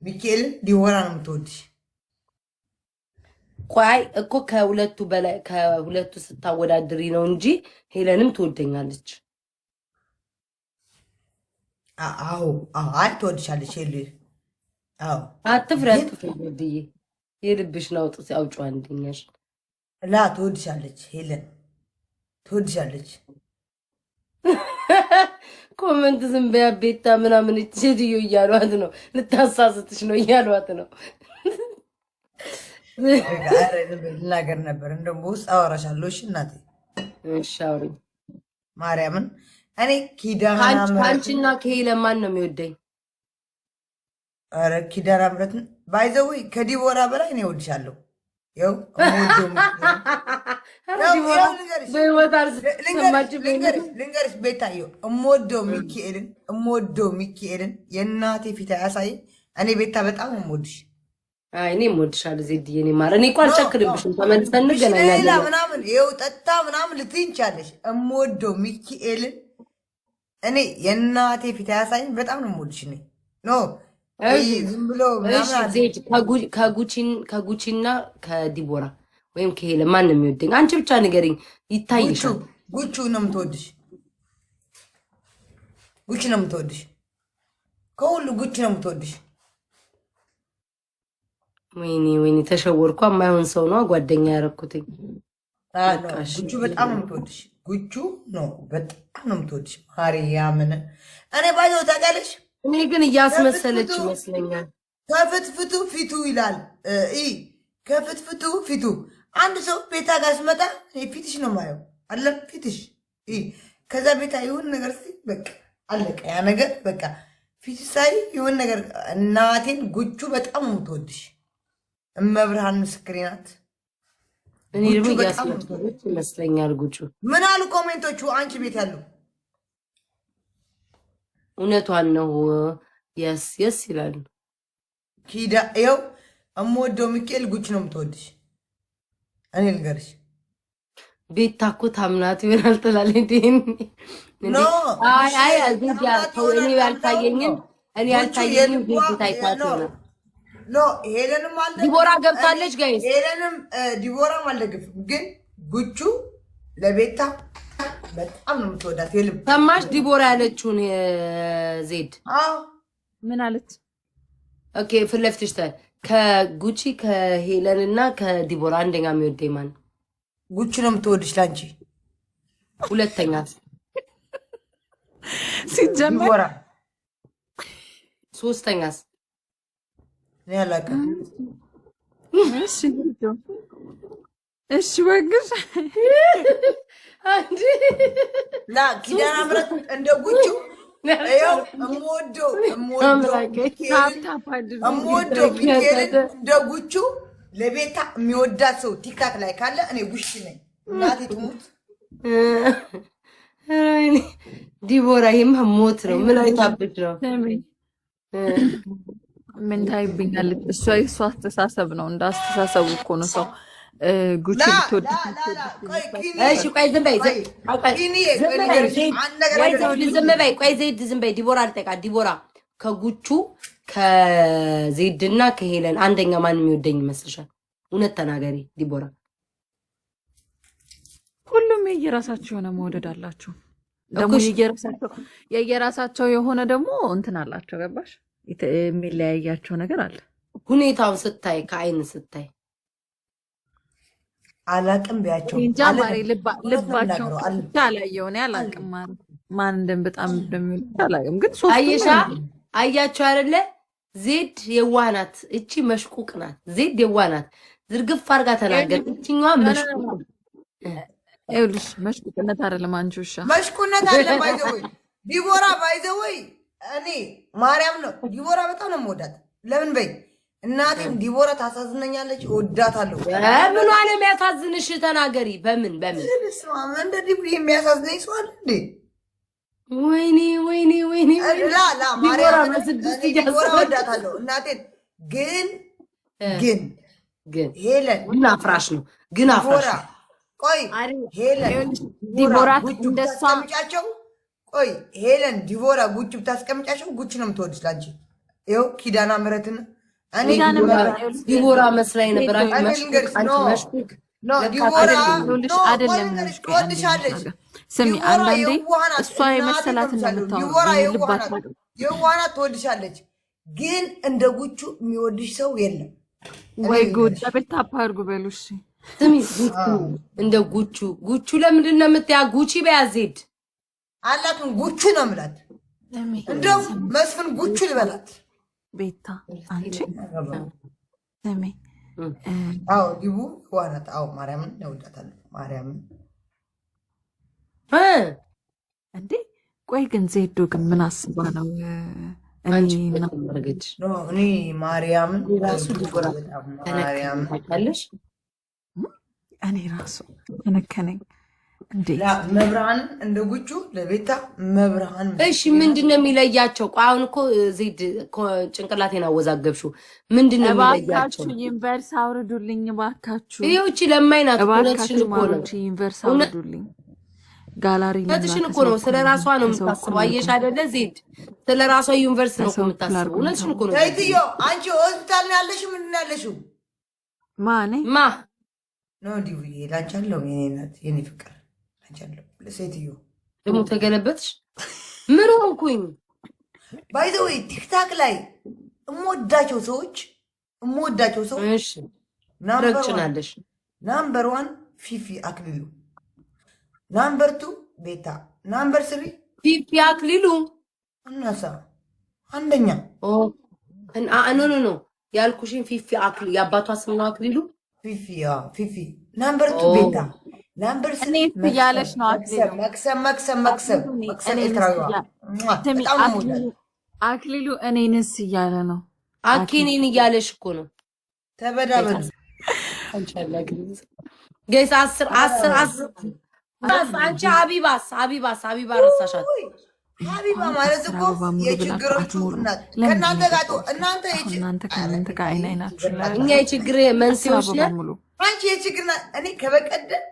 ሚካኤል ዲቦራ ነው የምትወድሽ? ቆይ እኮ ከሁለቱ ስታወዳድሪ ነው እንጂ ሄለንም ትወደኛለች። አዎ አይ ትወድሻለች ሄሉ። አዎ አትፍረት ወድዬ የልብሽ ነው አውጥቶ አውጪው አንደኛሽ ላ ትወድሻለች ሄለን ትወድሻለች። ኮመንት ዝም በያ ቤታ ምናምን ሴትዮ እያሏት ነው፣ ልታሳስትሽ ነው እያሏት ነው። ልናገር ነበር እንደውም በውስጥ አወራሻለሁ። እሺ እናቴ እሺ አውሪኝ ማርያምን። እኔ ከአንቺና ከሄለን ማን ነው የሚወደኝ? ኧረ ኪዳነ ምሕረትን ባይዘዊ ከዲቦራ በላይ እኔ እወድሻለሁ። ይኸው ልንገርሽ ቤታዬ፣ እምወደው ሚካኤልን የእናቴ ፊት አያሳይ። እኔ ቤታ በጣም እምወድሽ። እኔ እምወድሻለሁ ዜድዬ። እኔ ማር እኔ እኮ አልቸክልብሽም። ተመልሰን እንገናኛለን ምናምን ይኸው ጠጣ ምናምን ልትይኝ ቻለሽ። እምወደው ሚካኤልን እኔ የእናቴ ፊት አያሳይ። በጣም ነው እምወድሽ። እኔ ኖ ዝም ብሎ ከጉቺና ከዲቦራ ወይም ከሄለ ማን ነው የሚወደኝ? አንቺ ብቻ ንገሪኝ። ይታይሻል። ጉቹ ነው የምትወድሽ። ጉቺ ነው የምትወድሽ። ከሁሉ ጉቺ ነው የምትወድሽ። ወይኔ ተሸወርኩ። የማይሆን ሰው ነው ጓደኛ ያደረኩትኝ። ጉቹ በጣም ነው የምትወድሽ። ጉቹ ነው በጣም ነው የምትወድሽ። ማርያምን እኔ ባይዘው ታውቂያለሽ። እኔ ግን እያስመሰለች ይመስለኛል። ከፍትፍቱ ፊቱ ይላል። ከፍትፍቱ ፊቱ አንድ ሰው ቤታ ጋር ስመጣ ፊትሽ ነው ማየው አለም ፊትሽ። ከዛ ቤታ ይሁን ነገር በቃ አለቀ ያ ነገር በቃ ፊት ሳይ ይሁን ነገር። እናቴን ጉቹ በጣም ነው የምትወድሽ። እመብርሃን ምስክሬ ናት። እኔ ደግሞ እያስመሰለች ይመስለኛል። ጉቹ ምን አሉ ኮሜንቶቹ? አንቺ ቤት ያሉ እውነቷን ነው የስ ይላሉ። ኪዳ ይኸው እምወደው ሚካኤል ጉቺ ነው የምትወድሽ። እኔ ልንገርሽ ቤታ እኮ ታምናት ይሆናል ትላለች። እኔ ያልታየኝን ቤት ታይታት ነው። ሄለንም አለ ዲቦራ ገብታለች። ጋይስ ሄለንም ዲቦራም አልደግፍም፣ ግን ጉቹ ለቤታ በጣም ነው የምትወዳት። የልብ ሰማሽ ዲቦራ ያለችውን ዜድ ምን አለች? ኦኬ ፊት ለፊትሽ ከጉቺ ከሄለን እና ከዲቦራ አንደኛ የሚወደኝ ማን? ጉቺ ነው የምትወድሽ ላንቺ። ሁለተኛ ሲጀመር ዲቦራ። ሶስተኛስ እኔ አላውቅም። እሺ ወግሽ አንዲ ላ ኪዳነ ምሕረት እንደ ጉቹ ይኸው እምወደው ሚካኤልን እንደ ጉቹ ለቤታ የሚወዳት ሰው ቲክታክ ላይ ካለ እኔ ጉሽ ነኝ። እናቴ ትሙት። ዲቦራ ይሄማ ሞት ነው። ምን አይታብድ ነው? ምን ታይብኛለች? እሷ የእሷ አስተሳሰብ ነው። እንደ አስተሳሰቡ እኮ ነው ሰው ጉቺ ብትወድ። እሺ ቆይ ዝም በይ ዝም በይ። ዲቦራ አልጠቃት። ዲቦራ ከጉቹ ከዜድና ከሄለን አንደኛ ማን የሚወደኝ ይመስልሻል? እውነት ተናገሪ ዲቦራ። ሁሉም የየራሳቸው የሆነ መውደድ አላቸው። ደግሞ የየራሳቸው የሆነ ደግሞ እንትን አላቸው። ገባሽ? የሚለያያቸው ነገር አለ። ሁኔታውን ስታይ ከአይን ስታይ አላቅም ቢያቸው እንጃ ማሪ ልባቸው ታላየው ነው። አላቅም ማን በጣም እንደሚወድ አላቅም። ግን ሶስቱ አያቸው አይደለ? ዜድ የዋናት እቺ መሽቁቅ ናት። ዜድ የዋናት ዝርግፍ አርጋ ተናገር። እቺኛዋ መሽቁቅ ይኸውልሽ፣ መሽቁቅነት አይደለም አንቺውሻ መሽቁቅነት አለ። ባይዘወይ ዲቦራ ባይዘወይ እኔ ማርያም ነው ዲቦራ በጣም ነው የምወዳት። ለምን በይ እናቴም ዲቦራ ታሳዝነኛለች፣ እወዳታለሁ። ምኗ ነው የሚያሳዝንሽ? ተናገሪ። በምን እንደ ዲቦራ የሚያሳዝነኝ ሰው አለ እንዴ? ወይኔ ዲቦራ በስድስት እወዳታለሁ እናቴን። ግን ሄለን ግን አፍራሽ ነው። ግን አፍራሽ ቆይ ሄለን ዲቦራ እንደሷ ቆይ ሄለን ዲቦራ ጉቺ ብታስቀምጫቸው ጉቺ ነው የምትወድሽ ላንቺ። ይኸው ኪዳና ምሕረትን እኔ ዲቦራ መስላኝ ነበር። ስሚ አንዳንዴ እሷ የመሰላት የዋህና ትወድሻለች፣ ግን እንደ ጉቹ የሚወድሽ ሰው የለም። ወይ ጉድ! ለቤት አፓርጉ በሉሽ። ስሚ እንደ ጉቹ ለምንድን ነው የምትያ? ጉቺ በያዜድ አላትን ጉቹ ነው የምላት። እንደው መስፍን ጉቹ ልበላት። ቤታ አንቺ ስሚ አዎ ዲቡ ዋናት አዎ ማርያምን እወዳታለሁ። ማርያምን እንዴ ቆይ ግን ዜዶ ግን ምን አስባ ነው? እኔ ማርያምን እኔ ራሱ ተነከነኝ እንዴ መብርሃንን እንደ ጉቹ ለቤታ መብርሃን። እሺ ምንድነው የሚለያቸው? አሁን እኮ ዜድ ጭንቅላቴን አወዛገብሽው። ምንድነው የሚለያቸው? ዩኒቨርስ አውርዱልኝ ባካችሁ። ይሄው እቺ ለማይናት እውነትሽን እኮ ነው። ዩኒቨርስ አውርዱልኝ ጋላሪ እውነትሽን እኮ ነው። ስለ ራሷ ነው የምታስበው። አየሽ አይደለ ዜድ? ስለ ራሷ ዩኒቨርስ ነው የምታስበው። እውነትሽን እኮ ነው። ዘይትዮ አንቺ ሆስፒታል ነው ያለሽው? ምንድን ነው ያለሽው? ማኔ ነው ዲቡዬ ላንቺ አለው የኔ እናት የኔ ፍቅር ሴትዮ ደግሞ ተገለበጥሽ። ምን ሆንኩኝ? ባይ ዘ ወይ ቲክታክ ላይ እምወዳቸው ሰዎች እሺ ረጭናለሽ። ናምበር 1 ፊፊ አክሊሉ፣ ናምበር 2 ቤታ፣ ናምበር 3 ፊፊ አክሊሉ እናሳ አንደኛ ኖ ያልኩሽን ፊፊ አክሊሉ የአባቷ ስም ነው አክሊሉ። ፊፊ ናምበር 2 ቤታ ናምበር ያለሽ ነው አክሊሉ እኔንስ እያለ ነው። አኬኔን እያለሽ እኮ ነው። ተበዳበል ገይስ 10 አንቺ ሀቢባ ረሳሻት። ሀቢባ ማለት እኮ የችግሮቹ እናት ከእናንተ ጋር እናንተ ጋር አይናችሁ እኛ የችግር መንስኤዎች ነን። አንቺ የችግር እኔ ከበቀደም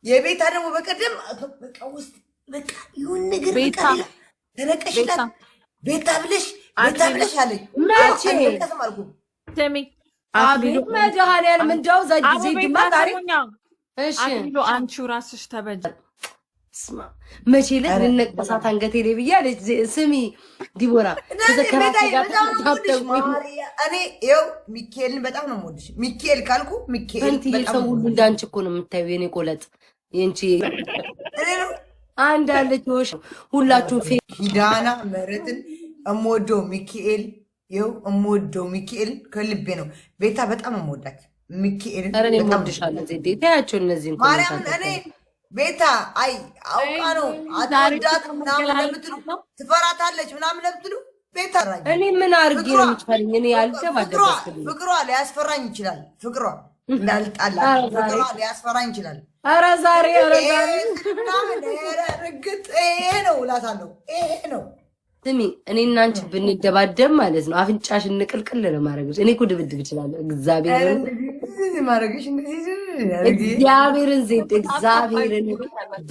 የቤታ ደግሞ በቀደም በቃ ውስጥ በቃ ይሁን ነገር ተነቀሽላት ቤታ ብለሽ አለኝ። አቤት መድኃኒዓለም እንደው ዜድማ ታሪክ አንቺው ራስሽ ተበጅ መቼ ዕለት ልነቀሳት አንገቴ ላይ ብያለች። ስሚ ዲቦራ እኔ ይኸው ሚካኤልን በጣም ነው የምወድሽ። ሚካኤል ካልኩ ሚካኤል ሰው ሁሉ እንዳንቺ እኮ ነው የምታየው። የኔ ቆለጥ የንቺ አንድ አለች ሁላችሁም ኪዳና ምሕረትን እምወደው ሚካኤል ይኸው እምወደው ሚካኤል ከልቤ ነው። ቤታ በጣም የምወዳት ሚካኤልን በጣም ወድሻለሁ። ዜዴ ታያቸው እነዚህን ማርያምን እኔ ቤታ አይ አውቃ ነው አትወዳት ምናምን ለምትሉ ትፈራታለች ምናምን ለምትሉ ቤታ እኔ ምን አድርጌ ነው የምትፈሪኝ? እኔ ያልተባደረስኩኝ ፍቅሯ ሊያስፈራኝ ይችላል። ፍቅሯ እንዳልጣላ ፍቅሯ ሊያስፈራኝ ይችላል። ኧረ ዛሬ ምናምን ርግጥ ይሄ ነው እላታለሁ። ይሄ ነው ስሚ እኔ እና አንቺ ብንደባደብ ማለት ነው አፍንጫሽን ንቅልቅል ነው ማድረግሽ። እኔ እኮ ድብድብ እችላለሁ። እግዚአብሔርን ዜድ እግዚአብሔርን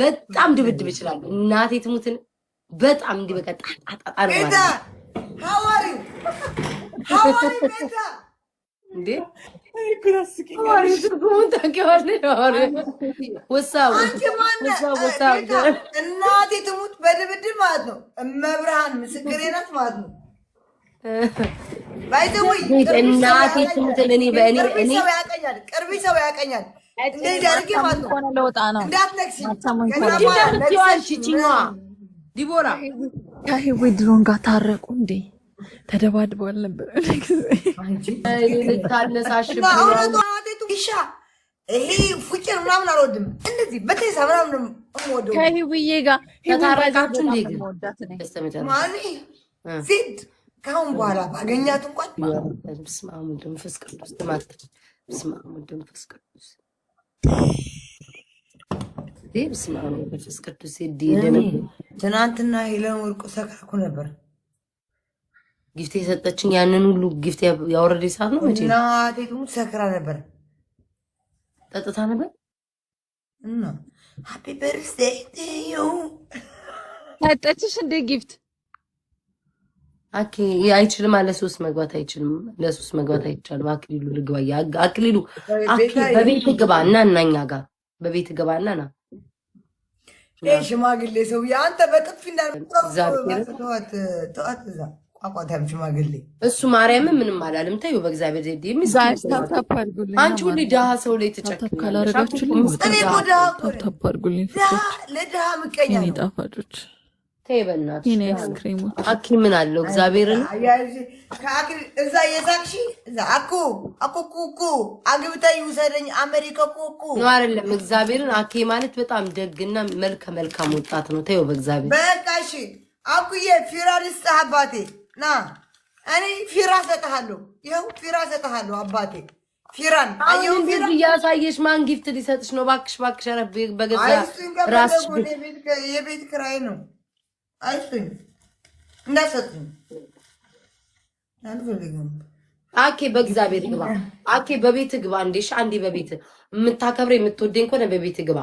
በጣም ድብድብ እችላለሁ። እናቴ ትሙትን በጣም እንዲህ በቃ ጣጣጣ ነው ማለት እንዴ እናቴ ትሙት በድብድብ ማለት ነው። እመብርሃን ምስክሬ ናት ማለት ነው። እናቴ ትሙትን እኔ ቅርቢ ሰው ያቀኛል። እንደዚህ አድርጌ ማለት ነው። እንዳትነክሲ ዲቦራ ከህዌ ድሮን ጋር ታረቁ እንዴ? ተደባድበዋል ነበር ይሄ ፉጭር ምናምን አልወድም። እንደዚህ በቴሳ ምናምን ከህዌዬ ጋር ተታረቃችሁ እንዴ? ዜድ ከአሁን በኋላ ባገኛት እንኳን በስመ አብ ወወልድ ወመንፈስ ቅዱስ በስመ አብ ወወልድ ወመንፈስ ቅዱስ በስመ አብ ወወልድ ወመንፈስ ቅዱስ ትናንትና ሄለን ወርቁ ሰካኩ ነበር። ጊፍት የሰጠችኝ ያንን ሁሉ ጊፍት ያወረደ ሰዓት ነው። መቼ እናቴ ሰክራ ነበር፣ ጠጥታ ነበር እና ሃፒ በርዝዴይ ቱ ዩ ሰጠችሽ እንደ ጊፍት አኪ አይችልም አለ ሶስት መግባት አይችልም ለሶስት መግባት አይቻልም አክሊሉ ልግባ አክሊሉ አኪ በቤት ግባ እና እናኛ ጋር በቤት ግባና ና ሽማግሌ ሰው አንተ በጥፊ ተዋት እዛ ቋቋታም ሽማግሌ እሱ ማርያም ምንም አላለም ታዩ በእግዚአብሔር ዘንድ የሚስኪን አንቺ ሁሉ ድሃ ሰው ላይ ተጨክናለሽ እኔ ጎዳ ተጣጣርጉልኝ ለድሃ ምቀኛ ነው ጣፋጮች ተይበናት የኔ አይስክሪሞች አኪ ምን አለው እግዚአብሔርን ከአክል እዛ የሳቅሺ እዛ አኩኩኩ አግብተኝ ውሰደኝ አሜሪካ ኩኩ ነው አይደለም እግዚአብሔርን አኪ ማለት በጣም ደግና መልካም ወጣት ነው ተይው በእግዚአብሔር በቃ እሺ አኩዬ ፊራሪስ አባቴ ና እኔ ፊራ ሰጣለሁ ይሄው ፊራ ሰጣለሁ አባቴ ፊራን አየው ፊራ ያሳየሽ ማን ጊፍት ሊሰጥሽ ነው ባክሽ አረብ በገዛ ራስሽ የቤት ክራይ ነው አይስኝ እንዳሰጥኝ አንፈልግም አኬ በእግዚአብሔር ግባ አኬ በቤት ግባ እንዴሽ አንዴ በቤት የምታከብረ የምትወደኝ ኮነ በቤት ግባ